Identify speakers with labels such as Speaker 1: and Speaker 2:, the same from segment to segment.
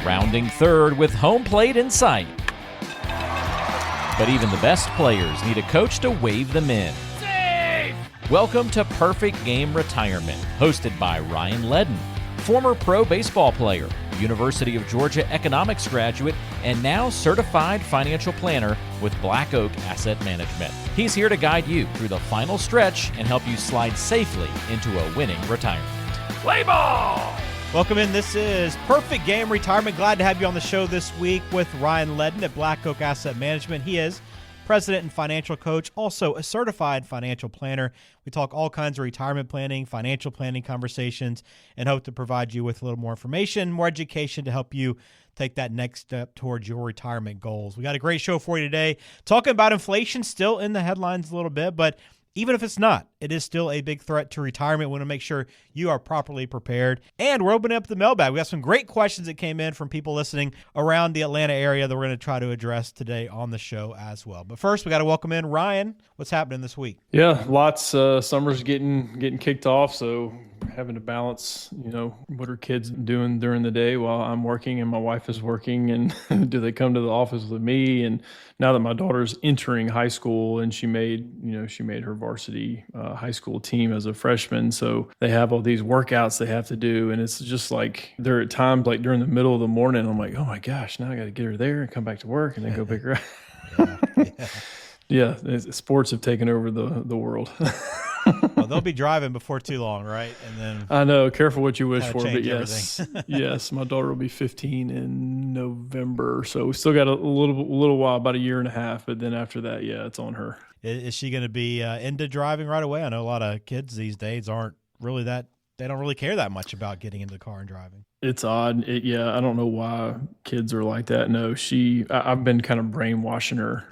Speaker 1: rounding third with home plate in sight. But even the best players need a coach to wave them in. Safe! Welcome to Perfect Game Retirement, hosted by Ryan Ledden, former pro baseball player, University of Georgia economics graduate, and now certified financial planner with Black Oak Asset Management. He's here to guide you through the final stretch and help you slide safely into a winning retirement. Play ball!
Speaker 2: Welcome in. This is Perfect Game Retirement. Glad to have you on the show this week with Ryan Ledden at Black Oak Asset Management. He is president and financial coach, also a certified financial planner. We talk all kinds of retirement planning, financial planning conversations, and hope to provide you with a little more information, more education to help you take that next step towards your retirement goals. We got a great show for you today. Talking about inflation, still in the headlines a little bit, but even if it's not, it is still a big threat to retirement. We want to make sure you are properly prepared. And we're opening up the mailbag. We got some great questions that came in from people listening around the Atlanta area that we're going to try to address today on the show as well. But first, we got to welcome in Ryan. What's happening this week?
Speaker 3: Yeah, lots. Summer's getting kicked off, so having to balance, what are kids doing during the day while I'm working and my wife is working, and do they come to the office with me? And now that my daughter's entering high school and she made her varsity high school team as a freshman, so they have all these workouts they have to do, and it's just like there are times like during the middle of the morning, I'm like, oh my gosh, now I got to get her there and come back to work and then go pick her up. Yeah, sports have taken over the world.
Speaker 2: Well, they'll be driving before too long, right? And then
Speaker 3: I know, careful what you wish for, but
Speaker 2: yes,
Speaker 3: yes, my daughter will be 15 in November, so we still got a little while, about a year and a half. But then after that, yeah, it's on her.
Speaker 2: Is she going to be into driving right away? I know a lot of kids these days aren't really that. They don't really care that much about getting into the car and driving.
Speaker 3: It's odd. I don't know why kids are like that. No, I've been kind of brainwashing her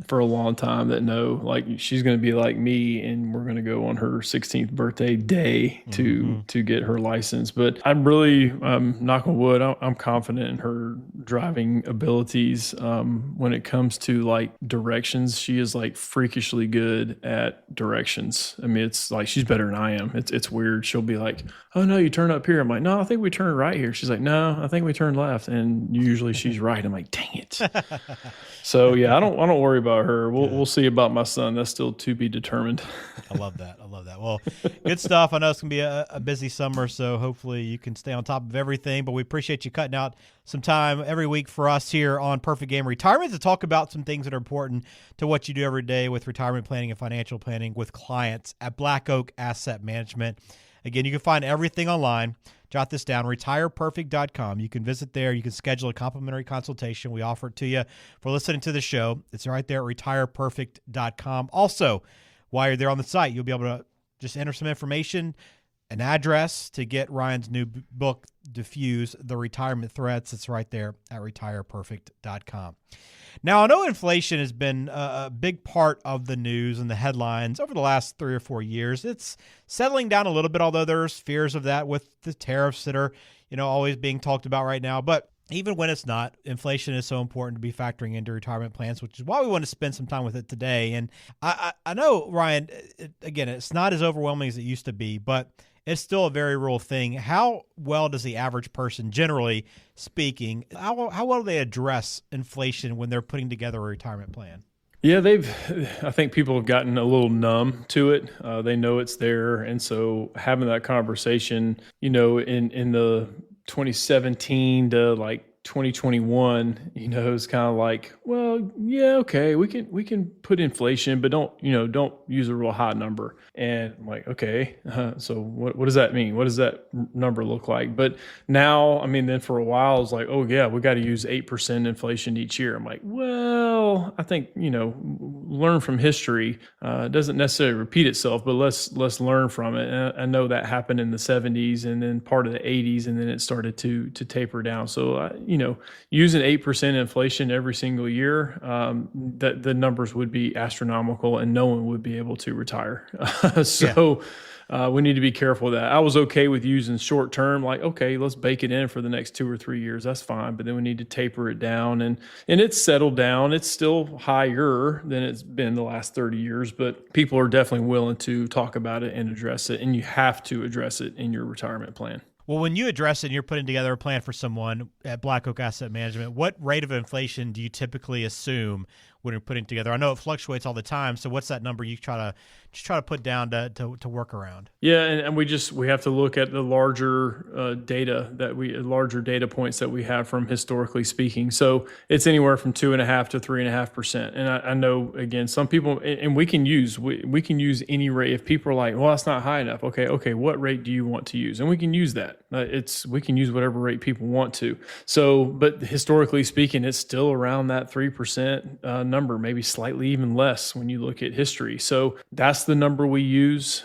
Speaker 3: for a long time that she's going to be like me, and we're going to go on her 16th birthday day to get her license. But I'm really, knock on wood, I'm confident in her driving abilities. When it comes to like directions, she is like freakishly good at directions. I mean, it's like she's better than I am. It's weird. She'll be like, oh no, you turn up here. I'm like, no, I think we turn right here. She's like, no, I think we turn left. And usually she's right. I'm like, dang it. So yeah, I don't worry about her. We'll see about my son. That's still to be determined.
Speaker 2: I love that. Well, good stuff. I know it's going to be a busy summer, so hopefully you can stay on top of everything. But we appreciate you cutting out some time every week for us here on Perfect Game Retirement to talk about some things that are important to what you do every day with retirement planning and financial planning with clients at Black Oak Asset Management. Again, you can find everything online. Jot this down, retireperfect.com. You can visit there. You can schedule a complimentary consultation. We offer it to you for listening to the show. It's right there at retireperfect.com. Also, while you're there on the site, you'll be able to just enter some information, an address to get Ryan's new book, Diffuse the Retirement Threats. It's right there at retireperfect.com. Now, I know inflation has been a big part of the news and the headlines over the last 3 or 4 years. It's settling down a little bit, although there's fears of that with the tariffs that are, always being talked about right now. But even when it's not, inflation is so important to be factoring into retirement plans, which is why we want to spend some time with it today. And I know, Ryan, again, it's not as overwhelming as it used to be, but it's still a very real thing. How well does the average person, generally speaking, how well do they address inflation when they're putting together a retirement plan?
Speaker 3: Yeah, I think people have gotten a little numb to it. They know it's there. And so having that conversation, in the 2017 to like 2021, it's kind of like, well, yeah, okay, we can put inflation, but don't use a real high number. And I'm like, okay, so what does that mean? What does that number look like? But now, then for a while, it's like, oh yeah, we got to use 8% inflation each year. I'm like, well, I think, learn from history. It doesn't necessarily repeat itself, but let's learn from it. And I know that happened in the 70s and then part of the 80s, and then it started to taper down. So, using 8% inflation every single year, that the numbers would be astronomical and no one would be able to retire. We need to be careful of that. I was okay with using short term, like, okay, let's bake it in for the next 2 or 3 years. That's fine. But then we need to taper it down, and it's settled down. It's still higher than it's been the last 30 years, but people are definitely willing to talk about it and address it. And you have to address it in your retirement plan.
Speaker 2: Well, when you address it and you're putting together a plan for someone at Black Oak Asset Management, what rate of inflation do you typically assume when you're putting together? I know it fluctuates all the time, so what's that number you try to put down to work around?
Speaker 3: Yeah, and we have to look at the larger larger data points that we have from historically speaking. So it's anywhere from 2.5 to 3.5%. And I know, again, some people, and we can use any rate. If people are like, well, that's not high enough. Okay, what rate do you want to use? And we can use that. We can use whatever rate people want to. So, but historically speaking, it's still around that 3% number, maybe slightly even less when you look at history. So that's the number we use.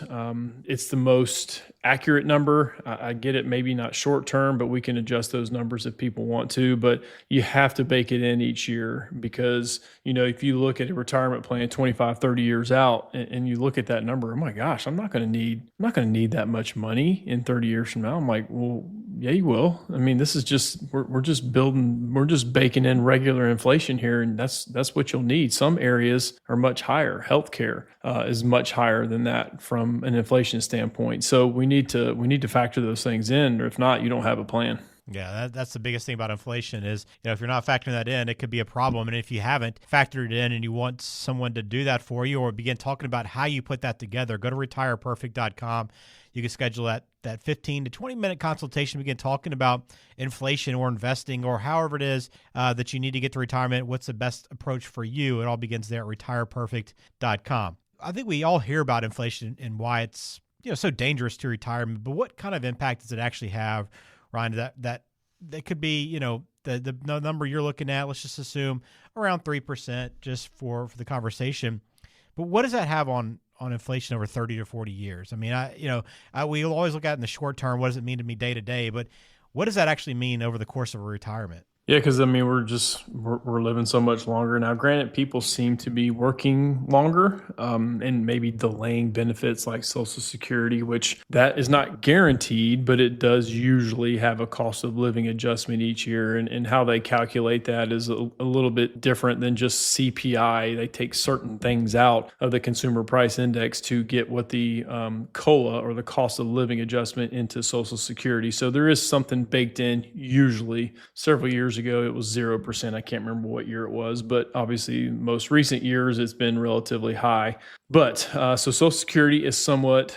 Speaker 3: It's the most accurate number. I get it, maybe not short term, but we can adjust those numbers if people want to. But you have to bake it in each year because, if you look at a retirement plan 25, 30 years out and you look at that number, oh my gosh, I'm not going to need that much money in 30 years from now. I'm like, well, yeah, you will. I mean, this is just, we're just baking in regular inflation here. And that's what you'll need. Some areas are much higher. Healthcare is much higher than that from an inflation standpoint. So we need to factor those things in, or if not, you don't have a plan.
Speaker 2: Yeah, that's the biggest thing about inflation is, if you're not factoring that in, it could be a problem. And if you haven't factored it in and you want someone to do that for you or begin talking about how you put that together, go to retireperfect.com. You can schedule that 15 to 20-minute consultation, begin talking about inflation or investing or however it is that you need to get to retirement. What's the best approach for you? It all begins there at retireperfect.com. I think we all hear about inflation and why it's so dangerous to retirement, but what kind of impact does it actually have, Ryan? That could be, the number you're looking at, let's just assume around 3% just for the conversation. But what does that have on inflation over 30 to 40 years? I mean, we always look at it in the short term. What does it mean to me day to day? But what does that actually mean over the course of a retirement?
Speaker 3: Yeah, because I mean, we're living so much longer now. Granted, people seem to be working longer and maybe delaying benefits like Social Security, which that is not guaranteed, but it does usually have a cost of living adjustment each year. And how they calculate that is a little bit different than just CPI. They take certain things out of the Consumer Price Index to get what the COLA or the cost of living adjustment into Social Security. So there is something baked in. Usually, several years ago, it was 0%. I can't remember what year it was, but obviously most recent years, it's been relatively high. But so Social Security is somewhat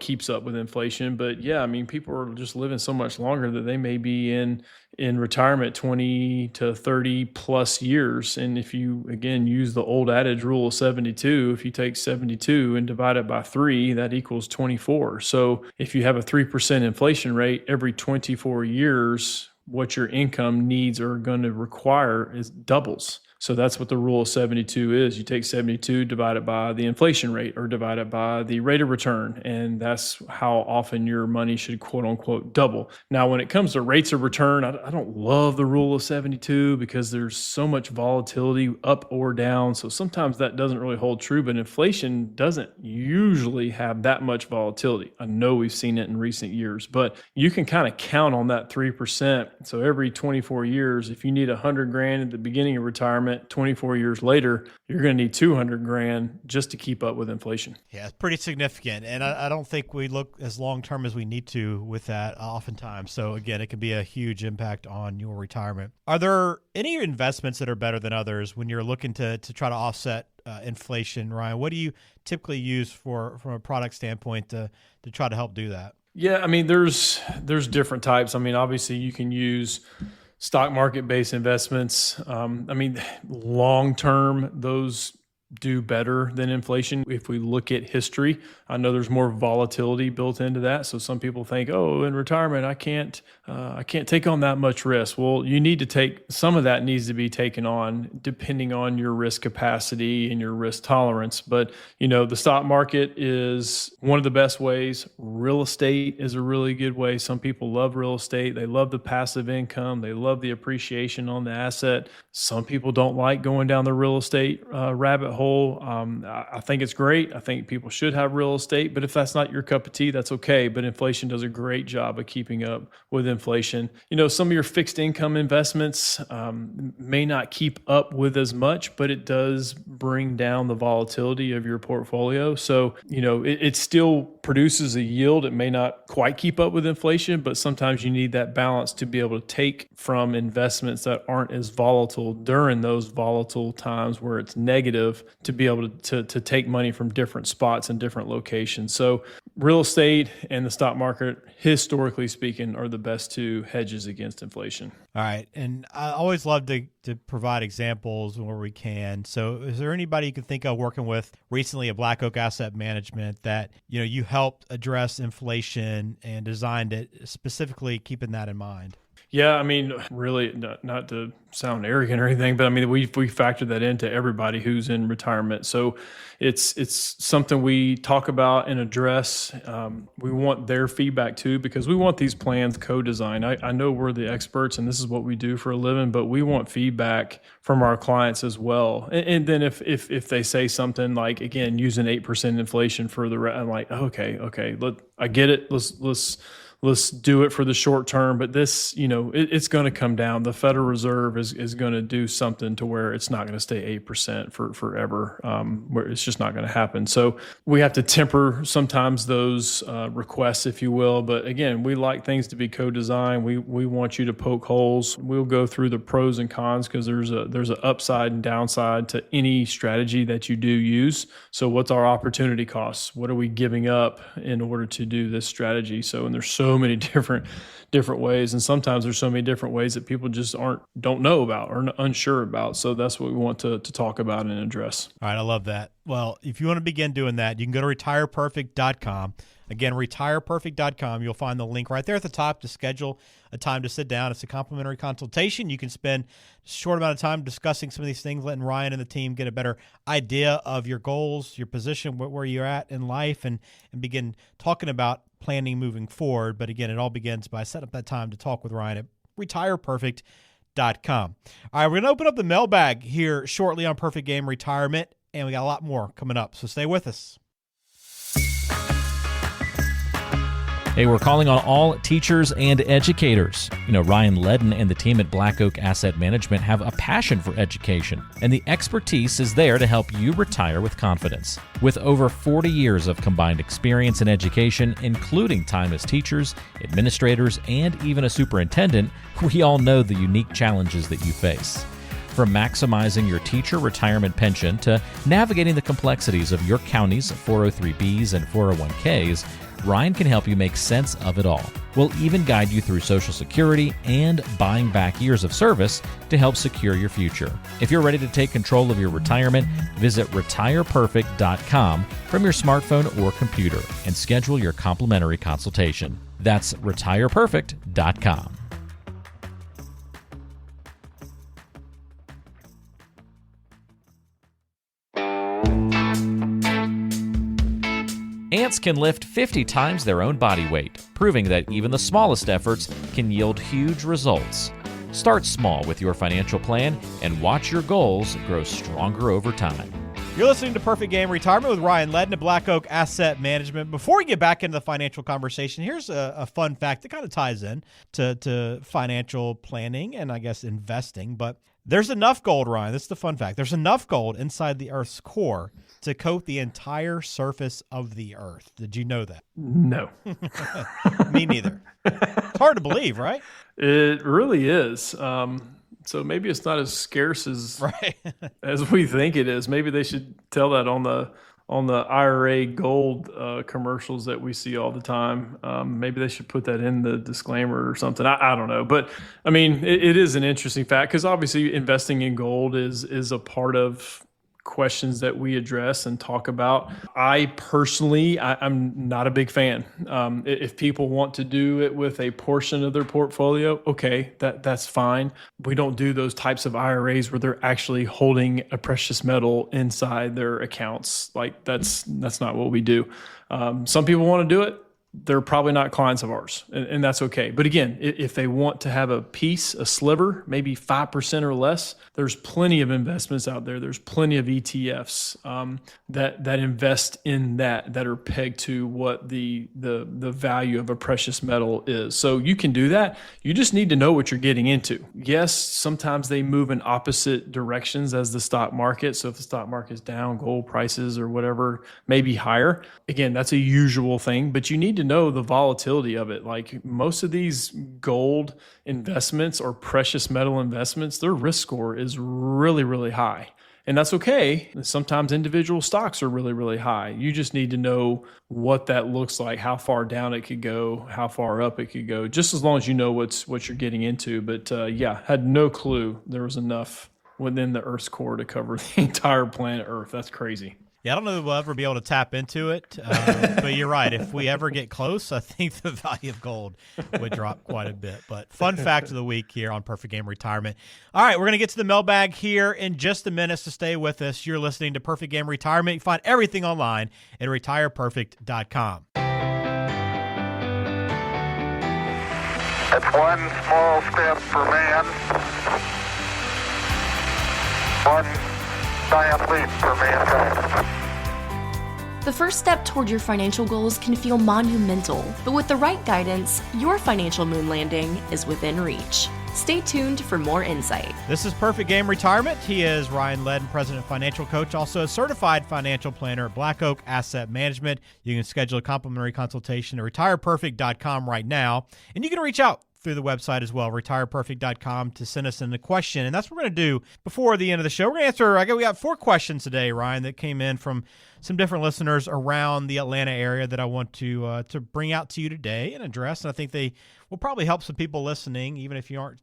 Speaker 3: keeps up with inflation. But yeah, I mean, people are just living so much longer that they may be in retirement 20 to 30 plus years. And if you, again, use the old adage rule of 72, if you take 72 and divide it by 3, that equals 24. So if you have a 3% inflation rate every 24 years, what your income needs are going to require is doubles. So that's what the rule of 72 is. You take 72, divide it by the inflation rate or divide it by the rate of return. And that's how often your money should quote unquote double. Now, when it comes to rates of return, I don't love the rule of 72 because there's so much volatility up or down. So sometimes that doesn't really hold true, but inflation doesn't usually have that much volatility. I know we've seen it in recent years, but you can kind of count on that 3%. So every 24 years, if you need $100,000 at the beginning of retirement, 24 years later, you're going to need $200,000 just to keep up with inflation.
Speaker 2: Yeah, it's pretty significant. And I don't think we look as long-term as we need to with that oftentimes. So again, it can be a huge impact on your retirement. Are there any investments that are better than others when you're looking to try to offset inflation, Ryan? What do you typically use from a product standpoint to try to help do that?
Speaker 3: Yeah, I mean, there's different types. I mean, obviously you can use stock market-based investments. I mean, long-term, those do better than inflation. If we look at history, I know there's more volatility built into that. So some people think, oh, in retirement, I can't take on that much risk. Well, you need to take, some of that needs to be taken on depending on your risk capacity and your risk tolerance. But, the stock market is one of the best ways. Real estate is a really good way. Some people love real estate. They love the passive income. They love the appreciation on the asset. Some people don't like going down the real estate rabbit hole. I think it's great. I think people should have real estate, but if that's not your cup of tea, that's okay. But inflation does a great job of keeping up with inflation. Some of your fixed income investments may not keep up with as much, but it does bring down the volatility of your portfolio. So, it's still produces a yield. It may not quite keep up with inflation, but sometimes you need that balance to be able to take from investments that aren't as volatile during those volatile times where it's negative, to be able to take money from different spots and different locations. So real estate and the stock market, historically speaking, are the best two hedges against inflation.
Speaker 2: All right. And I always love to provide examples where we can. So is there anybody you can think of working with recently at Black Oak Asset Management that, you helped address inflation and designed it specifically keeping that in mind?
Speaker 3: Yeah, I mean, really, not to sound arrogant or anything, but I mean, we factor that into everybody who's in retirement. So it's something we talk about and address. We want their feedback too, because we want these plans co-designed. I know we're the experts and this is what we do for a living, but we want feedback from our clients as well. And then if they say something like, again, using 8% inflation for I'm like, okay, I get it. Let's do it for the short term, but this, it's going to come down. The Federal Reserve is going to do something to where it's not going to stay 8% for forever, where it's just not going to happen. So we have to temper sometimes those requests, if you will. But again, we like things to be co-designed. We want you to poke holes. We'll go through the pros and cons because there's an upside and downside to any strategy that you do use. So what's our opportunity costs? What are we giving up in order to do this strategy? And there's so many different ways, and sometimes there's so many different ways that people just don't know about or unsure about. So that's what we want to talk about and address.
Speaker 2: All right, I love that. Well, if you want to begin doing that, you can go to retireperfect.com. Again, retireperfect.com. You'll find the link right there at the top to schedule a time to sit down. It's a complimentary consultation. You can spend a short amount of time discussing some of these things, letting Ryan and the team get a better idea of your goals, your position, where you're at in life, and begin talking about planning moving forward. But again, it all begins by setting up that time to talk with Ryan at retireperfect.com. All right, we're going to open up the mailbag here shortly on Perfect Game Retirement, and we got a lot more coming up, so stay with us.
Speaker 1: Hey, we're calling on all teachers and educators. Ryan Ledden and the team at Black Oak Asset Management have a passion for education, and the expertise is there to help you retire with confidence. With over 40 years of combined experience in education, including time as teachers, administrators, and even a superintendent, we all know the unique challenges that you face. From maximizing your teacher retirement pension to navigating the complexities of your county's 403Bs and 401Ks, Ryan can help you make sense of it all. We'll even guide you through Social Security and buying back years of service to help secure your future. If you're ready to take control of your retirement, visit retireperfect.com from your smartphone or computer and schedule your complimentary consultation. That's retireperfect.com. Ants can lift 50 times their own body weight, proving that even the smallest efforts can yield huge results. Start small with your financial plan and watch your goals grow stronger over time.
Speaker 2: You're listening to Perfect Game Retirement with Ryan Ledden at Black Oak Asset Management. Before we get back into the financial conversation, here's a fun fact that kind of ties in to financial planning and I guess investing. But there's enough gold, Ryan. This is the fun fact. There's enough gold inside the Earth's core to coat the entire surface of the Earth. Did you know that?
Speaker 3: No.
Speaker 2: Me neither. It's hard to believe, right?
Speaker 3: It really is. So maybe it's not as scarce as
Speaker 2: right.
Speaker 3: as we think it is. Maybe they should tell that on the IRA gold commercials that we see all the time. Maybe they should put that in the disclaimer or something. I don't know. But I mean, it is an interesting fact because obviously investing in gold is a part of questions that we address and talk about. I personally, I'm not a big fan. If people want to do it with a portion of their portfolio, okay, that's fine. We don't do those types of IRAs where they're actually holding a precious metal inside their accounts. Like that's not what we do. Some people want to do it. they're probably not clients of ours, and that's okay. But again, if they want to have a piece, a sliver, maybe 5% or less, there's plenty of investments out there. There's plenty of ETFs that invest in that are pegged to what the value of a precious metal is. So you can do that. You just need to know what you're getting into. Yes, sometimes they move in opposite directions as the stock market. So if the stock market is down, gold prices or whatever may be higher. Again, that's a usual thing, but you need to know the volatility of it. Like most of these gold investments or precious metal investments, their risk score is really, really high. And that's okay. Sometimes individual stocks are really, really high. You just need to know what that looks like, how far down it could go, how far up it could go, just as long as you know what you're getting into. But had no clue there was enough within the Earth's core to cover the entire planet Earth. That's crazy.
Speaker 2: Yeah, I don't know if we'll ever be able to tap into it, but you're right. If we ever get close, I think the value of gold would drop quite a bit. But fun fact of the week here on Perfect Game Retirement. All right, we're going to get to the mailbag here in just a minute, so stay with us. You're listening to Perfect Game Retirement. You find everything online at retireperfect.com.
Speaker 4: It's one small step for man, one giant leap for mankind.
Speaker 5: The first step toward your financial goals can feel monumental, but with the right guidance, your financial moon landing is within reach. Stay tuned for more insight.
Speaker 2: This is Perfect Game Retirement. He is Ryan Ledden, President and Financial Coach, also a certified financial planner at Black Oak Asset Management. You can schedule a complimentary consultation at retireperfect.com right now, and you can reach out through the website as well, retireperfect.com, to send us in a question. And that's what we're going to do before the end of the show. We're going to answer, we got 4 questions today, Ryan, that came in from some different listeners around the Atlanta area that I want to bring out to you today and address. And I think they will probably help some people listening, even if you aren't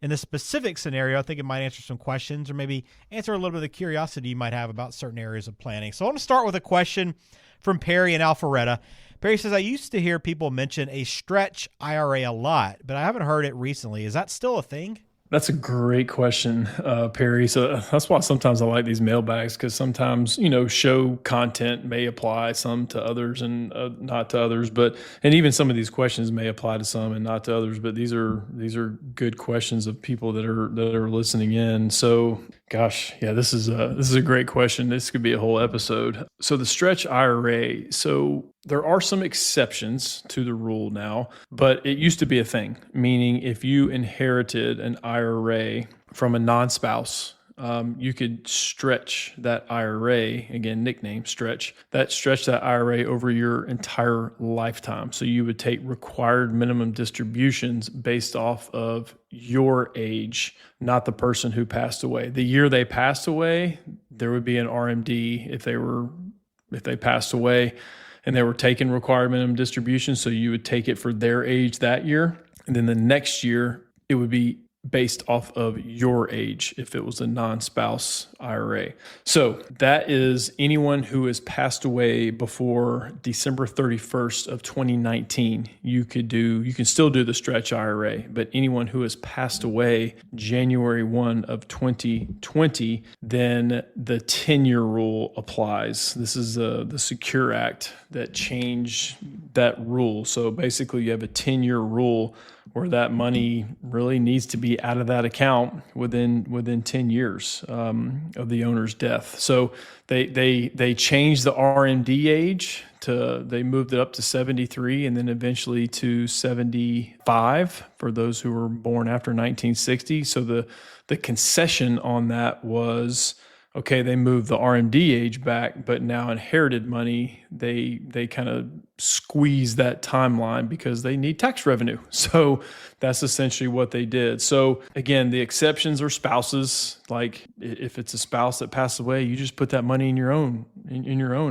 Speaker 2: in this specific scenario. I think it might answer some questions or maybe answer a little bit of the curiosity you might have about certain areas of planning. So I want to start with a question from Perry in Alpharetta. Perry says, I used to hear people mention a stretch IRA a lot, but I haven't heard it recently. Is that still a thing?
Speaker 3: That's a great question, Perry. So that's why sometimes I like these mailbags, because sometimes, show content may apply some to others and not to others. And even some of these questions may apply to some and not to others. But these are good questions of people that are listening in. So, gosh, yeah, this is a great question. This could be a whole episode. So the stretch IRA. So there are some exceptions to the rule now, but it used to be a thing, meaning if you inherited an IRA from a non-spouse, you could stretch that IRA, again, nickname stretch that IRA over your entire lifetime. So you would take required minimum distributions based off of your age, not the person who passed away. The year they passed away, there would be an RMD if they passed away and they were taking required minimum distributions. So you would take it for their age that year. And then the next year, it would be based off of your age if it was a non-spouse IRA. So that is anyone who has passed away before December 31st of 2019. You can still do the stretch IRA, but anyone who has passed away January 1 of 2020, then the 10-year rule applies. This is the Secure Act that changed that rule. So basically you have a 10-year rule where that money really needs to be out of that account within 10 years of the owner's death. So they changed the RMD age they moved it up to 73 and then eventually to 75 for those who were born after 1960. So the concession on that was, okay, they moved the RMD age back, but now inherited money, they kind of squeeze that timeline because they need tax revenue. So that's essentially what they did. So again, the exceptions are spouses. Like if it's a spouse that passed away, you just put that money in your own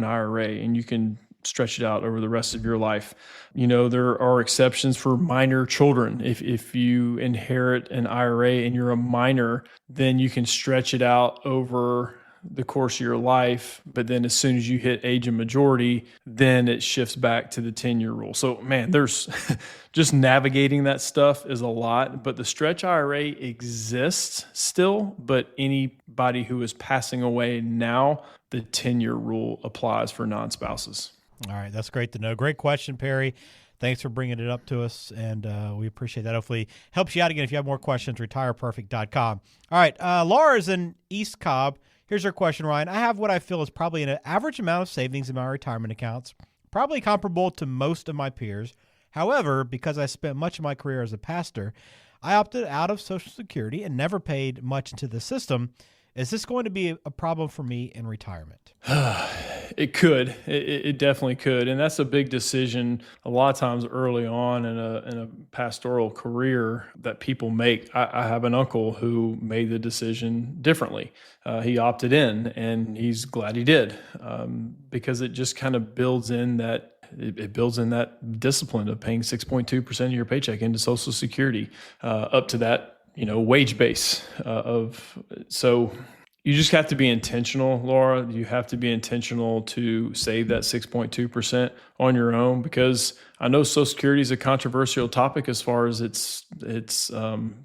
Speaker 3: IRA and you can stretch it out over the rest of your life. There are exceptions for minor children. If you inherit an IRA and you're a minor, then you can stretch it out over the course of your life. But then as soon as you hit age of majority, then it shifts back to the 10-year rule. So man, there's just navigating that stuff is a lot, but the stretch IRA exists still, but anybody who is passing away now, the 10-year rule applies for non-spouses.
Speaker 2: All right, that's great to know. Great question, Perry. thanks for bringing it up to us, and we appreciate that. Hopefully helps you out. Again, if you have more questions, retireperfect.com. All right, Laura's in East Cobb. Here's her question, Ryan. I have what I feel is probably an average amount of savings in my retirement accounts, probably comparable to most of my peers. However, because I spent much of my career as a pastor, I opted out of Social Security and never paid much into the system. Is this going to be a problem for me in retirement?
Speaker 3: It could. It definitely could. And that's a big decision a lot of times early on in a pastoral career that people make. I have an uncle who made the decision differently. He opted in, and he's glad he did, because it just kind of builds in that discipline of paying 6.2% of your paycheck into Social Security, up to that wage base so you just have to be intentional, Laura. You have to be intentional to save that 6.2% on your own, because I know Social Security is a controversial topic as far as its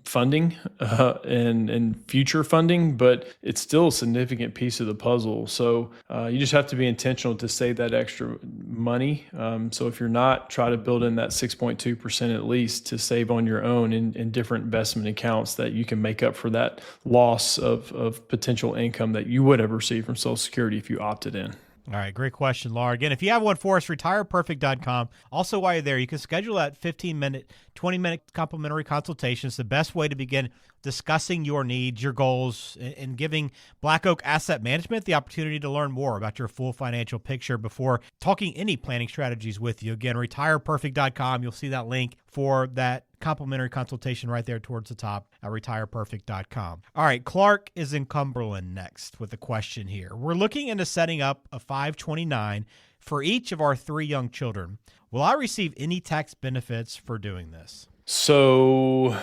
Speaker 3: funding and future funding, but it's still a significant piece of the puzzle. So you just have to be intentional to save that extra money. So if you're not, try to build in that 6.2% at least to save on your own in different investment accounts that you can make up for that loss of potential income that you would have received from Social Security if you opted in.
Speaker 2: All right, great question, Laura. Again, if you have one for us, retireperfect.com. Also, while you're there, you can schedule that 15-minute, 20-minute complimentary consultation. It's the best way to begin discussing your needs, your goals, and giving Black Oak Asset Management the opportunity to learn more about your full financial picture before talking any planning strategies with you. Again, retireperfect.com. You'll see that link for that complimentary consultation right there towards the top at retireperfect.com. All right, Clark is in Cumberland next with a question here. We're looking into setting up a 529 for each of our 3 young children. Will I receive any tax benefits for doing this?
Speaker 3: So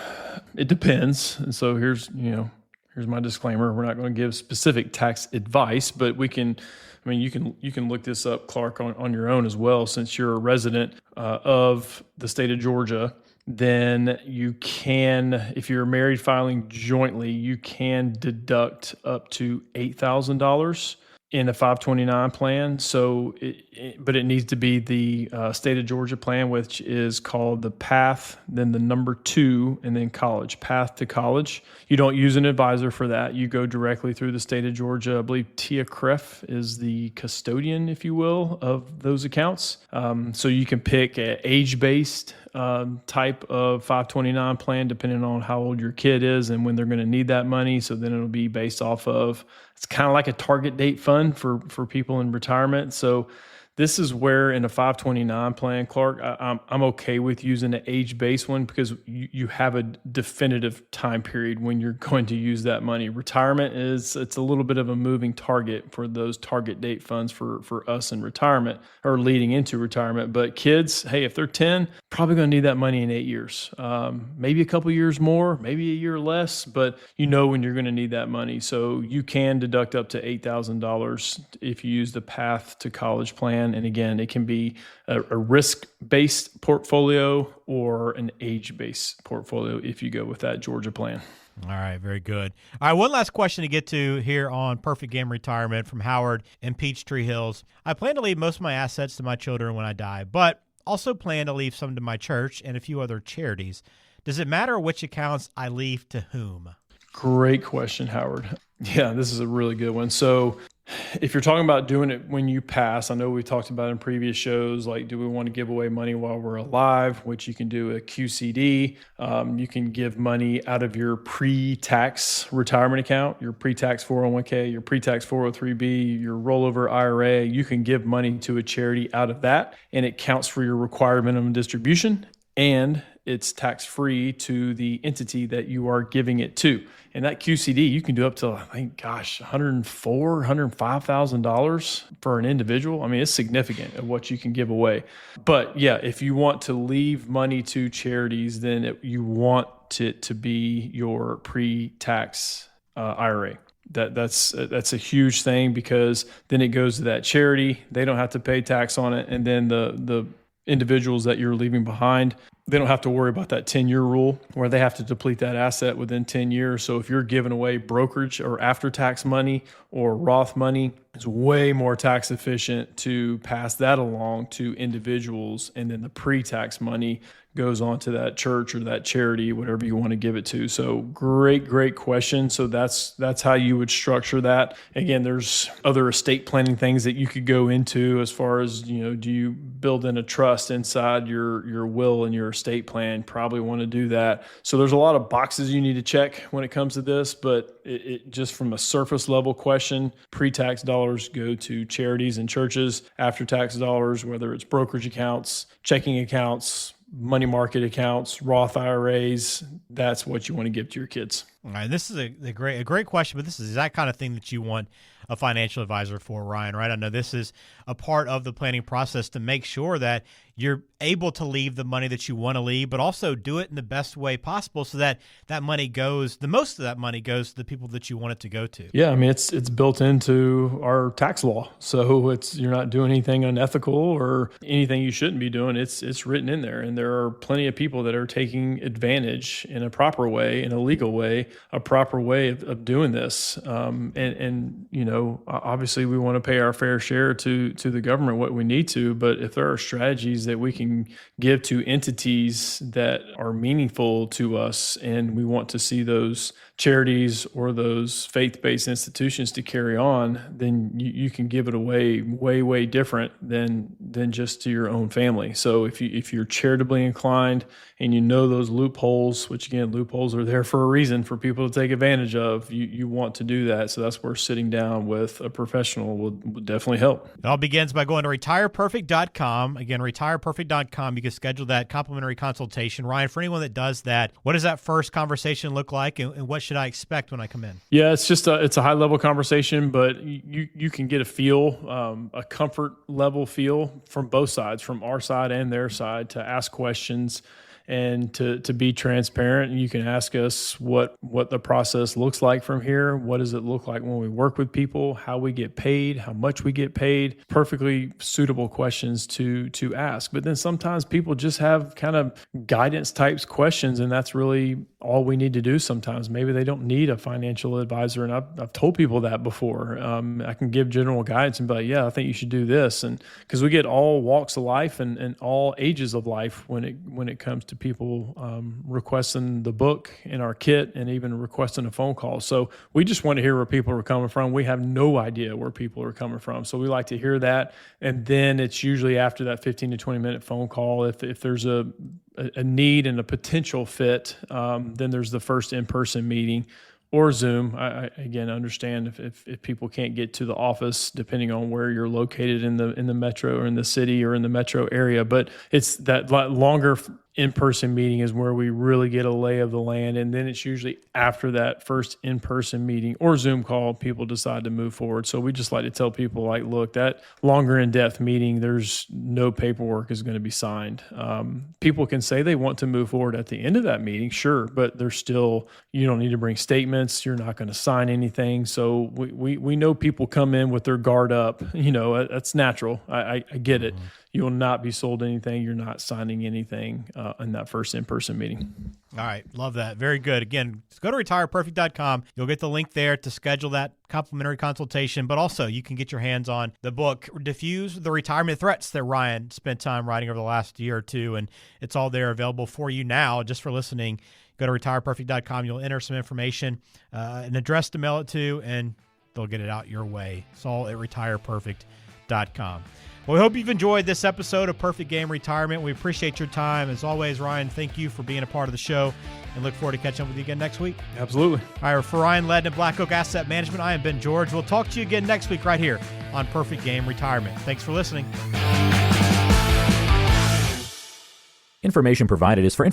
Speaker 3: it depends. And so here's my disclaimer. We're not going to give specific tax advice, but you can look this up, Clark, on your own as well. Since you're a resident of the state of Georgia, then you can, if you're married filing jointly, you can deduct up to $8,000 in a 529 plan. So, but it needs to be the state of Georgia plan, which is called the PATH, then the number 2, and then college, PATH to college. You don't use an advisor for that. You go directly through the state of Georgia. I believe Tia Kreff is the custodian, if you will, of those accounts. So you can pick an age-based type of 529 plan depending on how old your kid is and when they're going to need that money. So then it'll be based off of, it's kind of like a target date fund for people in retirement. So this is where in a 529 plan, Clark, I'm okay with using an age-based one because you have a definitive time period when you're going to use that money. Retirement it's a little bit of a moving target for those target date funds for us in retirement or leading into retirement. But kids, hey, if they're 10, probably going to need that money in 8 years, maybe a couple years more, maybe a year less, but you know when you're going to need that money. So you can deduct up to $8,000 if you use the PATH to college plan. And again, it can be a risk-based portfolio or an age-based portfolio if you go with that Georgia plan.
Speaker 2: All right, very good. All right, one last question to get to here on Perfect Game Retirement from Howard in Peachtree Hills. I plan to leave most of my assets to my children when I die, but also plan to leave some to my church and a few other charities. Does it matter which accounts I leave to whom?
Speaker 3: Great question, Howard. Yeah, this is a really good one. So if you're talking about doing it when you pass, I know we talked about in previous shows, like, do we want to give away money while we're alive, which you can do a QCD. You can give money out of your pre-tax retirement account, your pre-tax 401k, your pre-tax 403b, your rollover IRA. You can give money to a charity out of that, and it counts for your required minimum distribution, and it's tax-free to the entity that you are giving it to. And that QCD, you can do up to, I think, $105,000 for an individual. I mean, it's significant of what you can give away. But yeah, if you want to leave money to charities, then you want it to be your pre-tax IRA. That's a huge thing, because then it goes to that charity. They don't have to pay tax on it. And then the individuals that you're leaving behind, they don't have to worry about that 10-year rule where they have to deplete that asset within 10 years. So if you're giving away brokerage or after-tax money or Roth money, It's way more tax efficient to pass that along to individuals, and then the pre-tax money goes on to that church or that charity, whatever you want to give it to. So great question. So that's how you would structure that. Again, there's other estate planning things that you could go into as far as, do you build in a trust inside your will and your estate plan? Probably want to do that. So there's a lot of boxes you need to check when it comes to this, but it just from a surface level question, pre-tax dollars go to charities and churches. After-tax dollars, whether it's brokerage accounts, checking accounts, money market accounts, Roth IRAs, that's what you want to give to your kids.
Speaker 2: All right, this is a great question, but this is that kind of thing that you want a financial advisor for, Ryan, right? I know this is a part of the planning process to make sure that you're able to leave the money that you want to leave, but also do it in the best way possible so that the most of that money goes to the people that you want it to go to.
Speaker 3: Yeah, I mean, it's built into our tax law. So you're not doing anything unethical or anything you shouldn't be doing. It's written in there. And there are plenty of people that are taking advantage in a proper way, in a legal way, a proper way of doing this. Obviously we want to pay our fair share to the government what we need to, but if there are strategies that we can give to entities that are meaningful to us, and we want to see those charities or those faith-based institutions to carry on, then you can give it away way different than just to your own family. So if you're charitably inclined and you know those loopholes, which again, loopholes are there for a reason for people to take advantage of, you want to do that. So that's where sitting down with a professional will definitely help.
Speaker 2: It all begins by going to retireperfect.com. Again, retireperfect.com. You can schedule that complimentary consultation. Ryan, for anyone that does that, what does that first conversation look like, and what should I expect when I come in?
Speaker 3: Yeah, it's just it's a high level conversation, but you can get a feel, a comfort level feel from both sides, from our side and their side, to ask questions and to be transparent. You can ask us what the process looks like from here. What does it look like when we work with people? How we get paid? How much we get paid? Perfectly suitable questions to ask. But then sometimes people just have kind of guidance types questions, and that's really all we need to do sometimes. Maybe they don't need a financial advisor, and I've told people that before. I can give general guidance and be like, yeah, I think you should do this, and because we get all walks of life and all ages of life when it comes to people requesting the book in our kit and even requesting a phone call. So we just want to hear where people are coming from. We have no idea where people are coming from. So we like to hear that. And then it's usually after that 15 to 20 minute phone call, if there's a need and a potential fit, then there's the first in-person meeting or Zoom. I again understand if people can't get to the office, depending on where you're located in the metro or in the city or in the metro area. But it's that longer in-person meeting is where we really get a lay of the land. And then it's usually after that first in-person meeting or Zoom call, people decide to move forward. So we just like to tell people, like, look, that longer in-depth meeting, there's no paperwork is going to be signed. People can say they want to move forward at the end of that meeting, sure, but there's still, you don't need to bring statements. You're not going to sign anything. So we know people come in with their guard up. That's natural. I get it. You will not be sold anything. You're not signing anything in that first in-person meeting.
Speaker 2: All right. Love that. Very good. Again, go to retireperfect.com. You'll get the link there to schedule that complimentary consultation, but also you can get your hands on the book, Diffuse the Retirement Threats, that Ryan spent time writing over the last year or two, and it's all there available for you now just for listening. Go to retireperfect.com. You'll enter some information, an address to mail it to, and they'll get it out your way. It's all at retireperfect.com. Well, we hope you've enjoyed this episode of Perfect Game Retirement. We appreciate your time. As always, Ryan, thank you for being a part of the show, and look forward to catching up with you again next week.
Speaker 3: Absolutely.
Speaker 2: All right, for Ryan Ledden of Black Oak Asset Management, I am Ben George. We'll talk to you again next week right here on Perfect Game Retirement. Thanks for listening.
Speaker 1: Information provided is for information